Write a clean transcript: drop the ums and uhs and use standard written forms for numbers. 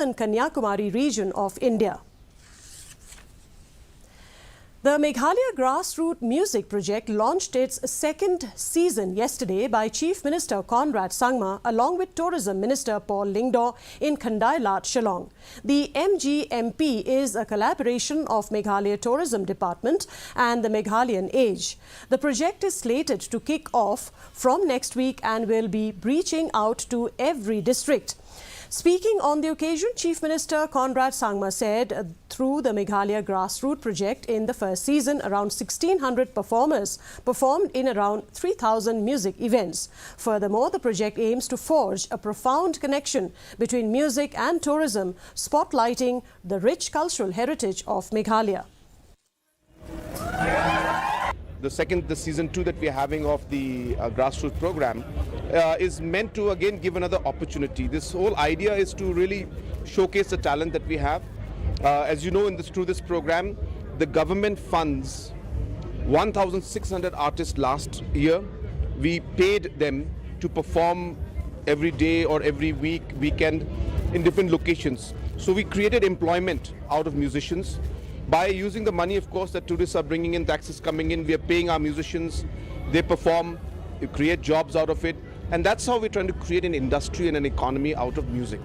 and Kanyakumari region of India. The Meghalaya Grassroots music project launched its second season yesterday by Chief Minister Conrad Sangma along with Tourism Minister Paul Lingdaw in Khandailat, Shillong. The MGMP is a collaboration of Meghalaya Tourism Department and the Meghalayan Age. The project is slated to kick off from next week and will be reaching out to every district. Speaking on the occasion, Chief Minister Conrad Sangma said through the Meghalaya Grassroots project in the first season, around 1,600 performers performed in around 3,000 music events. Furthermore, the project aims to forge a profound connection between music and tourism, spotlighting the rich cultural heritage of Meghalaya. The season 2 that we are having of the Grassroots program is meant to again give another opportunity. This whole idea is to really showcase the talent that we have. As you know, through this program, the government funds 1,600 artists last year. We paid them to perform every day or every weekend in different locations. So we created employment out of musicians. By using the money, of course, that tourists are bringing in, taxes coming in, we are paying our musicians, they perform, we create jobs out of it. And that's how we're trying to create an industry and an economy out of music.